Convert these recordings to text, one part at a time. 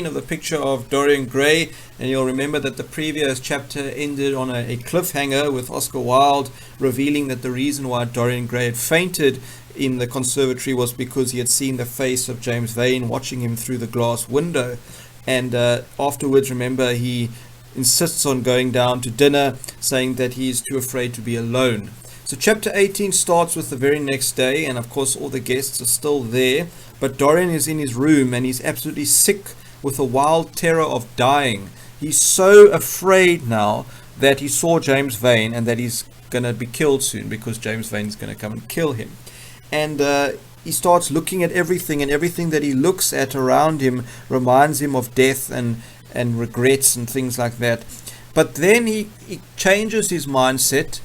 of the Picture of Dorian Gray, and you'll remember that the previous chapter ended on a cliffhanger with Oscar Wilde revealing that the reason why Dorian Gray had fainted in the conservatory was because he had seen the face of James Vane watching him through the glass window. And afterwards, remember, he insists on going down to dinner, saying that he is too afraid to be alone. So chapter 18 starts with the very next day, and of course all the guests are still there, but Dorian is in his room and he's absolutely sick with a wild terror of dying. He's so afraid now that he saw James Vane and that he's going to be killed soon because James Vane is going to come and kill him. And he starts looking at everything, and everything that he looks at around him reminds him of death and regrets and things like that. But then he changes his mindset,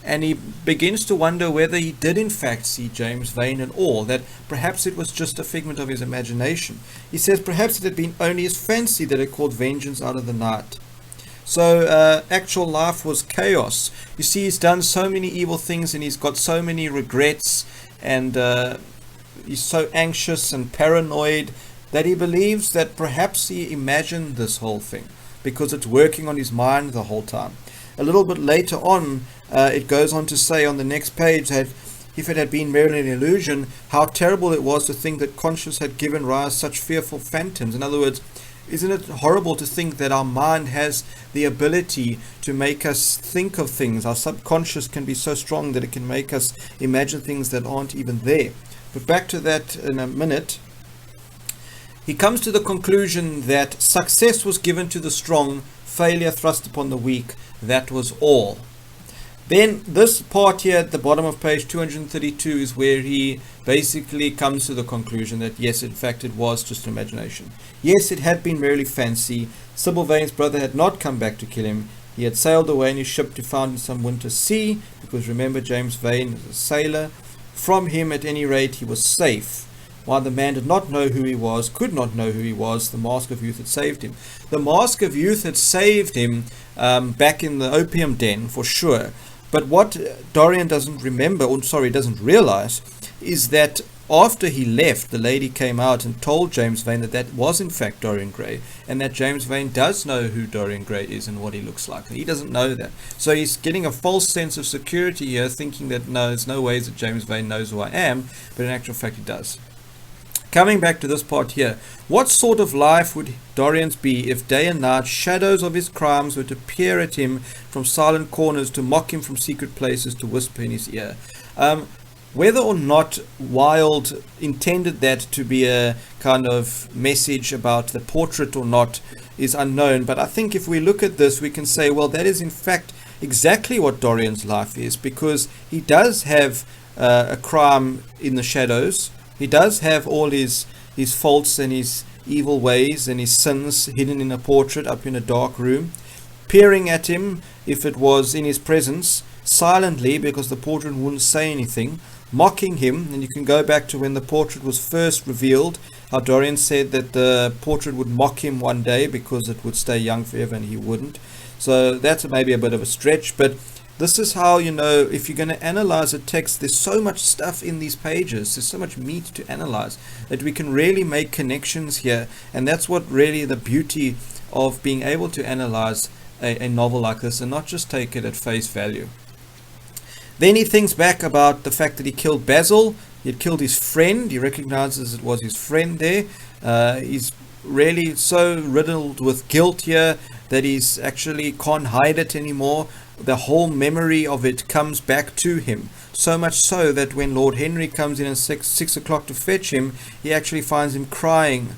and he begins to wonder whether he did in fact see James Vane at all, that perhaps it was just a figment of his imagination. He says perhaps it had been only his fancy that had called vengeance out of the night. So actual life was chaos. You see, he's done so many evil things and he's got so many regrets, and he's so anxious and paranoid that he believes that perhaps he imagined this whole thing because it's working on his mind the whole time. A little bit later on, it goes on to say on the next page that if it had been merely an illusion, how terrible it was to think that conscience had given rise to such fearful phantoms. In other words, isn't it horrible to think that our mind has the ability to make us think of things? Our subconscious can be so strong that it can make us imagine things that aren't even there. But back to that in a minute. He comes to the conclusion that success was given to the strong, failure thrust upon the weak. That was all. Then this part here at the bottom of page 232 is where he basically comes to the conclusion that yes, in fact, it was just imagination. Yes, it had been merely fancy. Sybil Vane's brother had not come back to kill him. He had sailed away in his ship to found in some winter sea, because remember, James Vane was a sailor. From him, at any rate, he was safe. While the man did not know who he was, could not know who he was, the Mask of Youth had saved him. The Mask of Youth had saved him back in the opium den, for sure. But what Dorian doesn't realize, is that after he left, the lady came out and told James Vane that that was in fact Dorian Gray, and that James Vane does know who Dorian Gray is and what he looks like. He doesn't know that. So he's getting a false sense of security here, thinking that no, there's no ways that James Vane knows who I am, but in actual fact he does. Coming back to this part here, what sort of life would Dorian's be if day and night shadows of his crimes were to peer at him from silent corners, to mock him from secret places, to whisper in his ear? Whether or not Wilde intended that to be a kind of message about the portrait or not is unknown, but I think if we look at this, we can say, well, that is in fact exactly what Dorian's life is, because he does have a crime in the shadows. He does have all his faults and his evil ways and his sins hidden in a portrait up in a dark room, peering at him, if it was in his presence, silently, because the portrait wouldn't say anything, mocking him. And you can go back to when the portrait was first revealed, how Dorian said that the portrait would mock him one day because it would stay young forever and he wouldn't. So that's maybe a bit of a stretch, but this is how, you know, if you're going to analyze a text, there's so much stuff in these pages, there's so much meat to analyze, that we can really make connections here. And that's what really the beauty of being able to analyze a novel like this and not just take it at face value. Then he thinks back about the fact that he killed Basil. He had killed his friend. He recognizes it was his friend there. He's really so riddled with guilt here that he's actually can't hide it anymore. The whole memory of it comes back to him, so much so that when Lord Henry comes in at 6 o'clock to fetch him, he actually finds him crying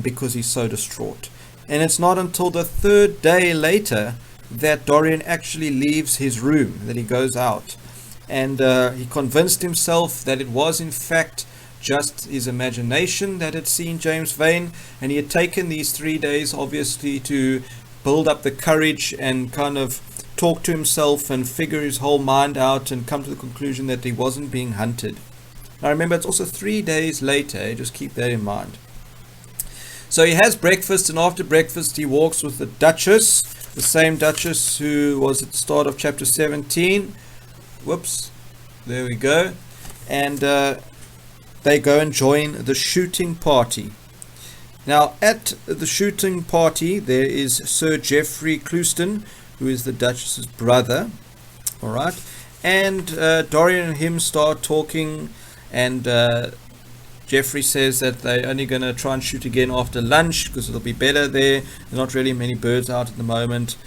because he's so distraught. And it's not until the third day later that Dorian actually leaves his room, that he goes out, and he convinced himself that it was in fact just his imagination that had seen James Vane, and he had taken these 3 days obviously to build up the courage and kind of talk to himself and figure his whole mind out and come to the conclusion that he wasn't being hunted. Now remember, it's also 3 days later, just keep that in mind. So he has breakfast, and after breakfast he walks with the Duchess, the same Duchess who was at the start of chapter 17. Whoops, there we go. And they go and join the shooting party. Now, at the shooting party, there is Sir Geoffrey Clouston, who is the Duchess's brother. All right. And Dorian and him start talking, and Geoffrey says that they're only going to try and shoot again after lunch because it'll be better there. There's not really many birds out at the moment.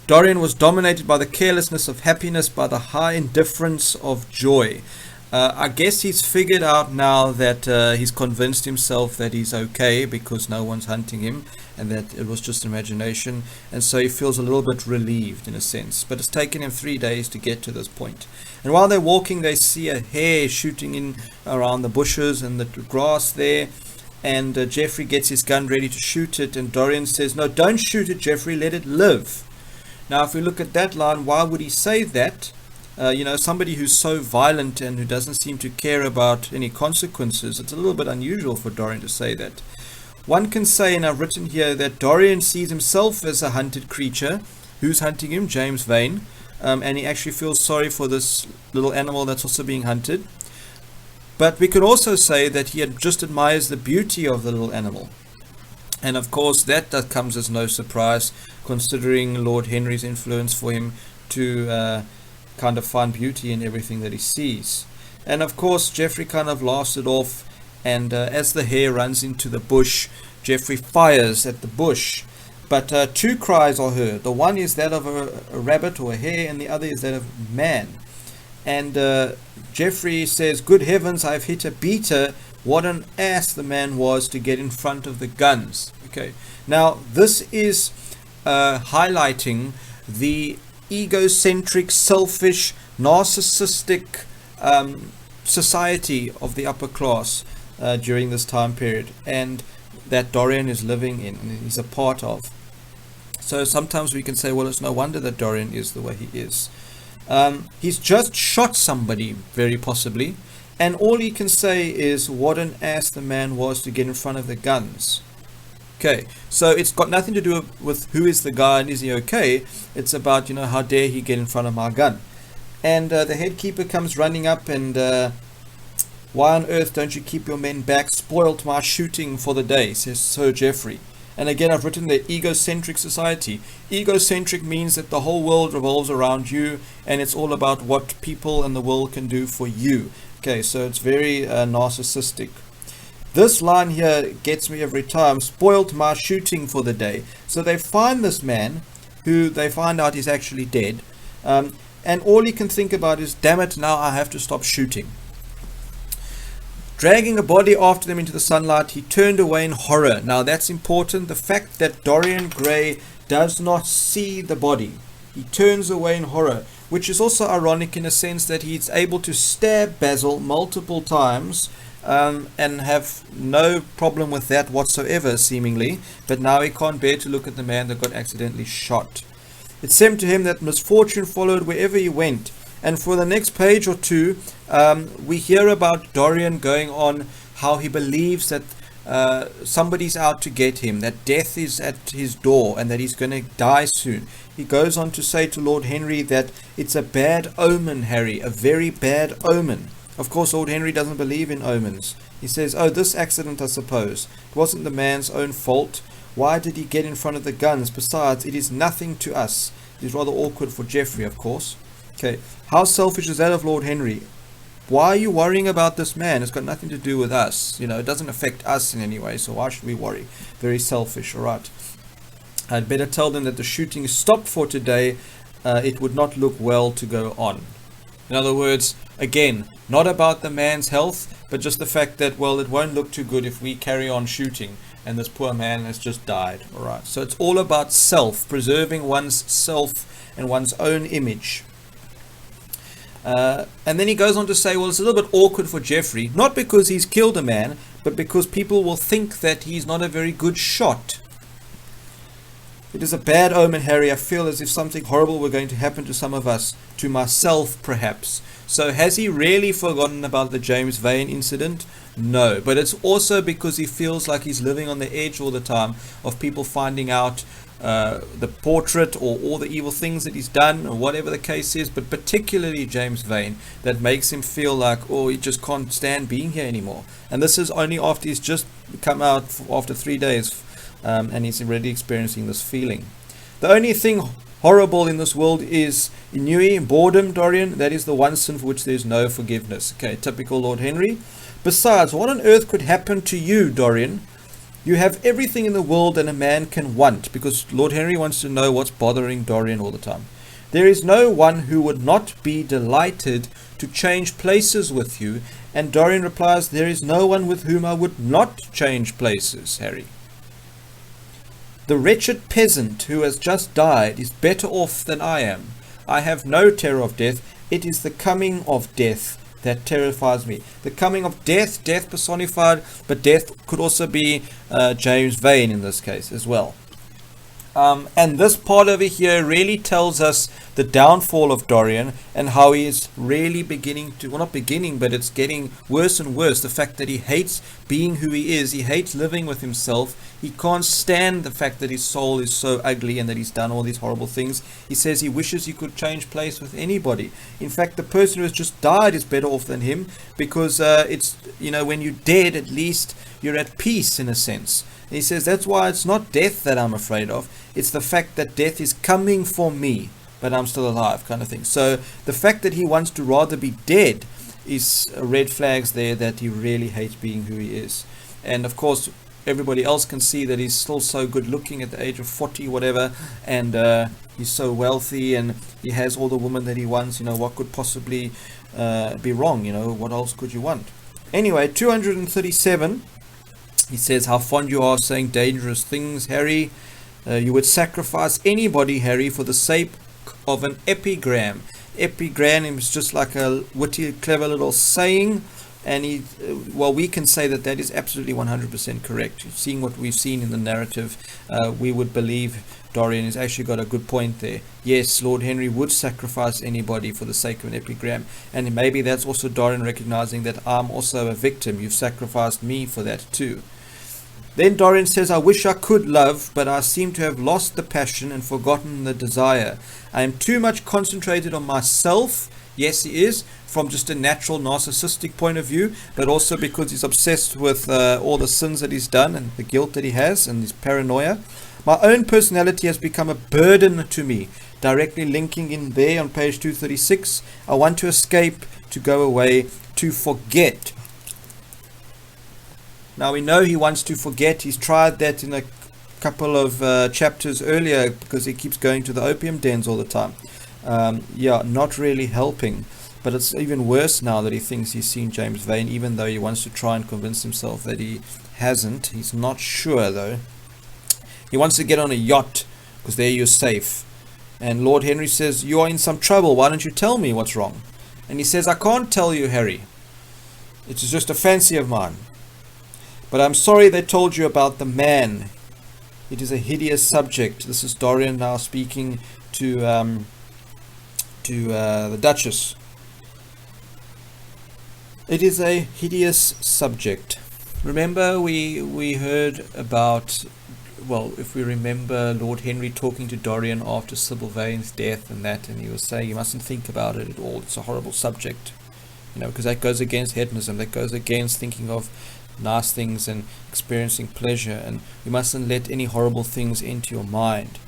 Dorian was dominated by the carelessness of happiness, by the high indifference of joy. I guess he's figured out now that he's convinced himself that he's okay because no one's hunting him and that it was just imagination, and so he feels a little bit relieved in a sense. But it's taken him 3 days to get to this point. And while they're walking, they see a hare shooting in around the bushes and the grass there, and Geoffrey gets his gun ready to shoot it, and Dorian says, "No, don't shoot it, Geoffrey, let it live." Now, if we look at that line, why would he say that? Somebody who's so violent and who doesn't seem to care about any consequences, it's a little bit unusual for Dorian to say that. One can say, and I've written here, that Dorian sees himself as a hunted creature. Who's hunting him? James Vane. And he actually feels sorry for this little animal that's also being hunted. But we could also say that he just admires the beauty of the little animal. And of course, that comes as no surprise, considering Lord Henry's influence for him to kind of find beauty in everything that he sees. And of course, Geoffrey kind of laughs it off, and as the hare runs into the bush, Geoffrey fires at the bush. But two cries are heard. The one is that of a rabbit or a hare, and the other is that of man. And Geoffrey says, "Good heavens, I've hit a beater. What an ass the man was to get in front of the guns." Okay, now this is highlighting the egocentric, selfish, narcissistic society of the upper class during this time period, and that Dorian is living in and he's a part of. So sometimes we can say, well, it's no wonder that Dorian is the way he is. He's just shot somebody, very possibly, and all he can say is, "What an ass the man was to get in front of the guns." Okay, so it's got nothing to do with who is the guy and is he okay. It's about, how dare he get in front of my gun. And the headkeeper comes running up and, "Why on earth don't you keep your men back? Spoilt my shooting for the day," says Sir Geoffrey. And again, I've written the egocentric society. Egocentric means that the whole world revolves around you, and it's all about what people and the world can do for you. Okay, so it's very narcissistic. This line here gets me every time. "Spoilt my shooting for the day." So they find this man, who they find out is actually dead, and all he can think about is, "Damn it, now I have to stop shooting." Dragging a body after them into the sunlight, he turned away in horror. Now that's important. The fact that Dorian Gray does not see the body. He turns away in horror, which is also ironic in a sense that he's able to stab Basil multiple times and have no problem with that whatsoever, seemingly. But now he can't bear to look at the man that got accidentally shot. It seemed to him that misfortune followed wherever he went. And for the next page or two, we hear about Dorian going on how he believes that somebody's out to get him, that death is at his door and that he's going to die soon. He goes on to say to Lord Henry that it's a bad omen, Harry, a very bad omen. Of course, Lord Henry doesn't believe in omens. He says, "Oh, this accident, I suppose. It wasn't the man's own fault. Why did he get in front of the guns? Besides, it is nothing to us." It is rather awkward for Geoffrey, of course. Okay, how selfish is that of Lord Henry? Why are you worrying about this man? It's got nothing to do with us. It doesn't affect us in any way, so why should we worry? Very selfish, all right. I'd better tell them that the shooting is stopped for today. It would not look well to go on. In other words, again, not about the man's health, but just the fact that, well, it won't look too good if we carry on shooting and this poor man has just died, all right. So it's all about self, preserving one's self and one's own image. And then he goes on to say, well, it's a little bit awkward for Geoffrey, not because he's killed a man, but because people will think that he's not a very good shot. "It is a bad omen, Harry. I feel as if something horrible were going to happen to some of us, to myself perhaps." So has he really forgotten about the James Vane incident? No, but it's also because he feels like he's living on the edge all the time of people finding out the portrait or all the evil things that he's done or whatever the case is, but particularly James Vane, that makes him feel like, oh, he just can't stand being here anymore. And this is only after he's just come out after 3 days, and he's already experiencing this feeling. The only thing horrible in this world is ennui, boredom, Dorian. That is the one sin for which there's no forgiveness. Okay, typical Lord Henry. Besides, what on earth could happen to you, Dorian? You have everything in the world that a man can want, because Lord Henry wants to know what's bothering Dorian all the time. There is no one who would not be delighted to change places with you. And Dorian replies, there is no one with whom I would not change places, Harry. The wretched peasant who has just died is better off than I am. I have no terror of death. It is the coming of death that terrifies me. The coming of death, death personified, but death could also be James Vane in this case as well. And this part over here really tells us the downfall of Dorian and how he is really beginning to, well, not beginning, but it's getting worse and worse. The fact that he hates being who he is. He hates living with himself. He can't stand the fact that his soul is so ugly and that he's done all these horrible things. He says he wishes he could change place with anybody. In fact, the person who has just died is better off than him, because it's, when you're dead, at least you're at peace in a sense. And he says that's why it's not death that I'm afraid of. It's the fact that death is coming for me, but I'm still alive, kind of thing. So the fact that he wants to rather be dead is red flags there that he really hates being who he is. And of course, everybody else can see that he's still so good looking at the age of 40, whatever, and he's so wealthy and he has all the women that he wants. What could possibly be wrong? What else could you want? Anyway, 237, he says, how fond you are of saying dangerous things, Harry. You would sacrifice anybody, Harry, for the sake of an epigram. Epigram is just like a witty, clever little saying. And we can say that is absolutely 100% correct. Seeing what we've seen in the narrative, we would believe Dorian has actually got a good point there. Yes, Lord Henry would sacrifice anybody for the sake of an epigram. And maybe that's also Dorian recognizing that I'm also a victim. You've sacrificed me for that too. Then Dorian says, I wish I could love, but I seem to have lost the passion and forgotten the desire. I am too much concentrated on myself. Yes, he is, from just a natural narcissistic point of view, but also because he's obsessed with all the sins that he's done and the guilt that he has and his paranoia. My own personality has become a burden to me. Directly linking in there on page 236, I want to escape, to go away, to forget. Now we know he wants to forget. He's tried that in a couple of chapters earlier, because he keeps going to the opium dens all the time. Not really helping. But it's even worse now that he thinks he's seen James Vane, even though he wants to try and convince himself that he hasn't. He's not sure though. He wants to get on a yacht because there you're safe. And Lord Henry says, you are in some trouble. Why don't you tell me what's wrong? And he says, I can't tell you, Harry. It's just a fancy of mine. But I'm sorry they told you about the man. It is a hideous subject. This is Dorian now speaking to the Duchess. It is a hideous subject. Remember we heard about, if we remember Lord Henry talking to Dorian after Sybil Vane's death and he was saying you mustn't think about it at all. It's a horrible subject. Because that goes against hedonism. That goes against thinking of nice things and experiencing pleasure, and you mustn't let any horrible things into your mind.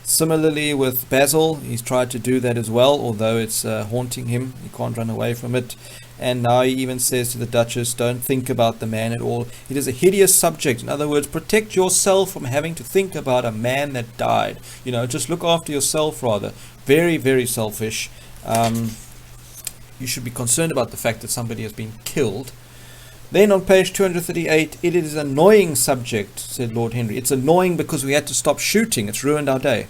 Similarly with Basil, he's tried to do that as well, although it's haunting him. He can't run away from it. And now he even says to the Duchess, don't think about the man at all. It is a hideous subject. In other words, protect yourself from having to think about a man that died. Just look after yourself rather. Very, very selfish. You should be concerned about the fact that somebody has been killed. Then on page 238, it is an annoying subject, said Lord Henry. It's annoying because we had to stop shooting. It's ruined our day.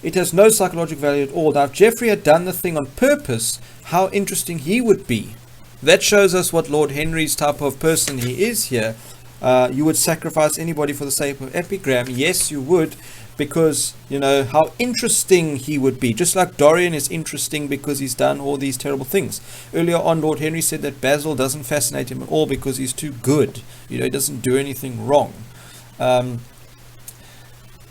It has no psychological value at all. Now, if Geoffrey had done the thing on purpose, how interesting he would be. That shows us what Lord Henry's type of person he is here. You would sacrifice anybody for the sake of epigram. Yes, you would, because, how interesting he would be. Just like Dorian is interesting because he's done all these terrible things. Earlier on, Lord Henry said that Basil doesn't fascinate him at all because he's too good. He doesn't do anything wrong.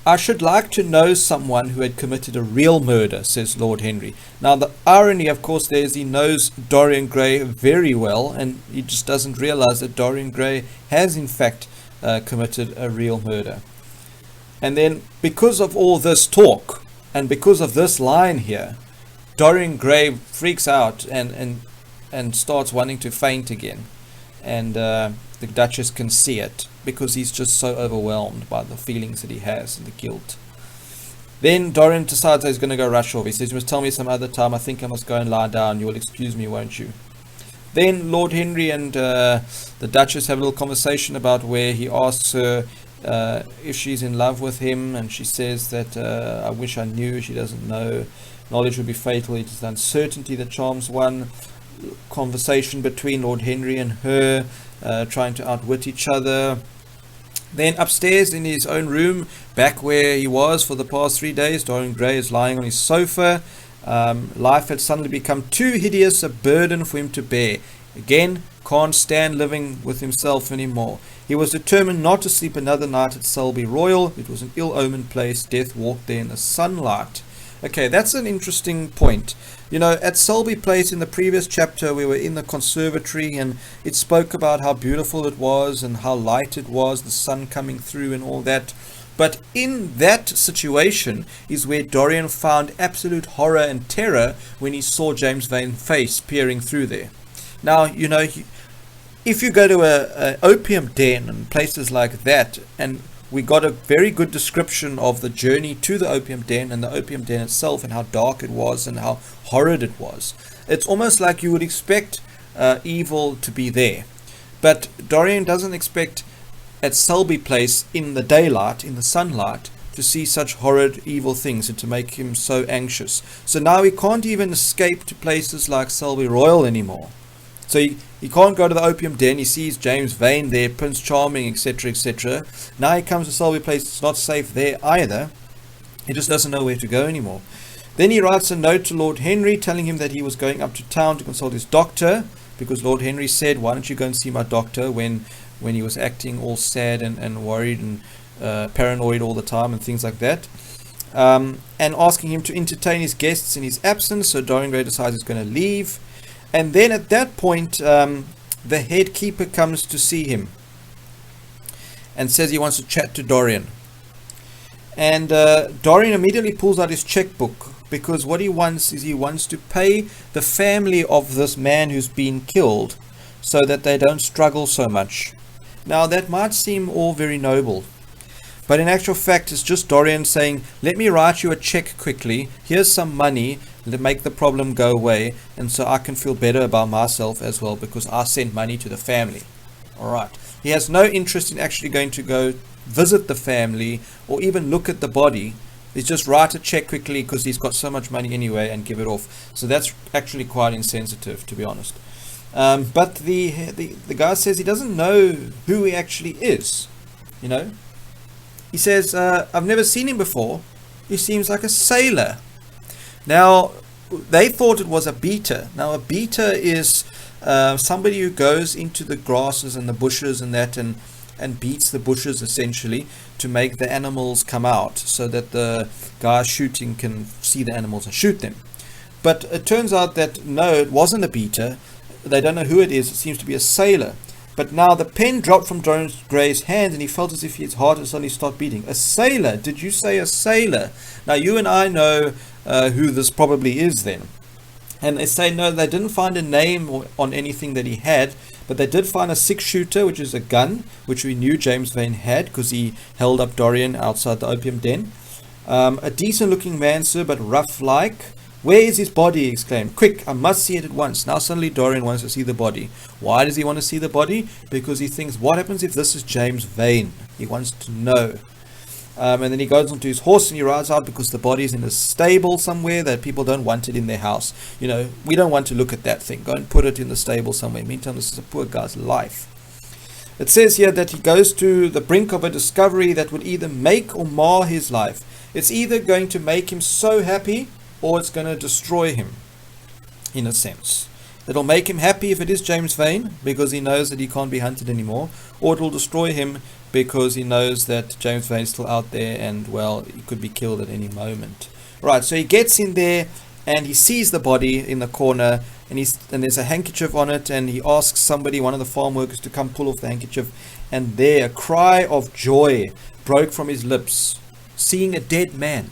I should like to know someone who had committed a real murder, says Lord Henry. Now, the irony, of course, there is he knows Dorian Gray very well, and he just doesn't realize that Dorian Gray has, in fact, committed a real murder. And then, because of all this talk, and because of this line here, Dorian Gray freaks out and starts wanting to faint again. And the Duchess can see it, because he's just so overwhelmed by the feelings that he has and the guilt. Then Dorian decides that he's going to go rush off. He says, "You must tell me some other time. I think I must go and lie down. You will excuse me, won't you?" Then Lord Henry and the Duchess have a little conversation about where he asks her if she's in love with him, and she says that I wish I knew. She doesn't know. Knowledge would be fatal. It is uncertainty that charms one. Conversation between Lord Henry and her, trying to outwit each other. Then upstairs in his own room, back where he was for the past 3 days, Dorian Gray is lying on his sofa. Life had suddenly become too hideous a burden for him to bear. Again, can't stand living with himself anymore. He was determined not to sleep another night at Selby Royal. It was an ill-omened place. Death walked there in the sunlight. Okay, that's an interesting point. You know, at Selby Place in the previous chapter, we were in the conservatory, and it spoke about how beautiful it was and how light it was, the sun coming through and all that. But in that situation is where Dorian found absolute horror and terror when he saw James Vane's face peering through there. Now, you know, if you go to an opium den and places like that, and we got a very good description of the journey to the opium den and the opium den itself and how dark it was and how horrid it was. It's almost like you would expect evil to be there. But Dorian doesn't expect at Selby Place in the daylight, in the sunlight, to see such horrid, evil things and to make him so anxious. So now he can't even escape to places like Selby Royal anymore. So he can't go to the opium den. He sees James Vane there, Prince Charming, etc., etc. Now he comes to Selby Place. It's not safe there either. He just doesn't know where to go anymore. Then he writes a note to Lord Henry telling him that he was going up to town to consult his doctor, because Lord Henry said, "Why don't you go and see my doctor," when he was acting all sad and worried and paranoid all the time and things like that. And asking him to entertain his guests in his absence. So Dorian Gray decides he's going to leave. And then at that point, the head keeper comes to see him and says he wants to chat to Dorian. And Dorian immediately pulls out his checkbook, because what he wants is he wants to pay the family of this man who's been killed so that they don't struggle so much. Now, that might seem all very noble, but in actual fact, it's just Dorian saying, "Let me write you a check quickly. Here's some money to make the problem go away, and so I can feel better about myself as well, because I sent money to the family." All right. He has no interest in actually going to go visit the family or even look at the body. He's just write a check quickly because he's got so much money anyway and give it off. So that's actually quite insensitive, to be honest. But the guy says he doesn't know who he actually is. You know, he says, "I've never seen him before. He seems like a sailor." Now, they thought it was a beater. Now, a beater is somebody who goes into the grasses and the bushes and that and beats the bushes essentially to make the animals come out so that the guy shooting can see the animals and shoot them. But it turns out that no, it wasn't a beater. They don't know who it is. It seems to be a sailor. But now the pen dropped from Dorian Gray's hand, and he felt as if his heart had suddenly stopped beating. A sailor? Did you say a sailor? Now, you and I know who this probably is then. And they say, no, they didn't find a name on anything that he had, but they did find a 6-shooter, which is a gun, which we knew James Vane had, because he held up Dorian outside the opium den. A decent-looking man, sir, but rough-like. "Where is his body?" he exclaimed. "Quick, I must see it at once." Now suddenly Dorian wants to see the body. Why does he want to see the body? Because he thinks, what happens if this is James Vane? He wants to know. And then he goes onto his horse and he rides out, because the body is in a stable somewhere that people don't want it in their house. You know, we don't want to look at that thing. Go and put it in the stable somewhere. Meantime, this is a poor guy's life. It says here that he goes to the brink of a discovery that would either make or mar his life. It's either going to make him so happy, or it's going to destroy him, in a sense. It'll make him happy if it is James Vane, because he knows that he can't be hunted anymore, or it'll destroy him because he knows that James Vane's still out there and, well, he could be killed at any moment. Right, so he gets in there and he sees the body in the corner, and there's a handkerchief on it, and he asks somebody, one of the farm workers, to come pull off the handkerchief, and there a cry of joy broke from his lips, seeing a dead man.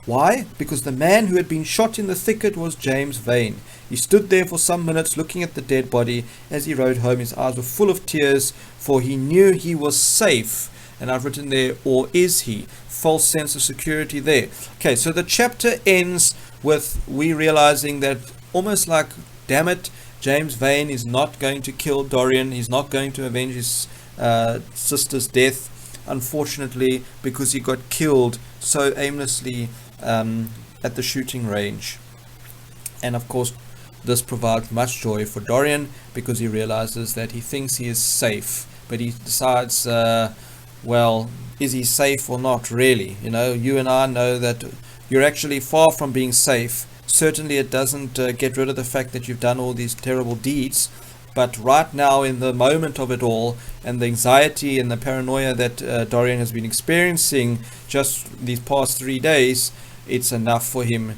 Why? Because the man who had been shot in the thicket was James Vane. He stood there for some minutes looking at the dead body. As he rode home, his eyes were full of tears, for he knew he was safe. And I've written there, or is he? False sense of security there. Okay, so the chapter ends with we realizing that, almost like, damn it, James Vane is not going to kill Dorian. He's not going to avenge his sister's death, unfortunately, because he got killed so aimlessly at the shooting range. And of course, this provides much joy for Dorian, because he realizes that he thinks he is safe, but he decides, well, is he safe or not really? You know, you and I know that you're actually far from being safe. Certainly it doesn't get rid of the fact that you've done all these terrible deeds, but right now, in the moment of it all, and the anxiety and the paranoia that Dorian has been experiencing just these past 3 days, it's enough for him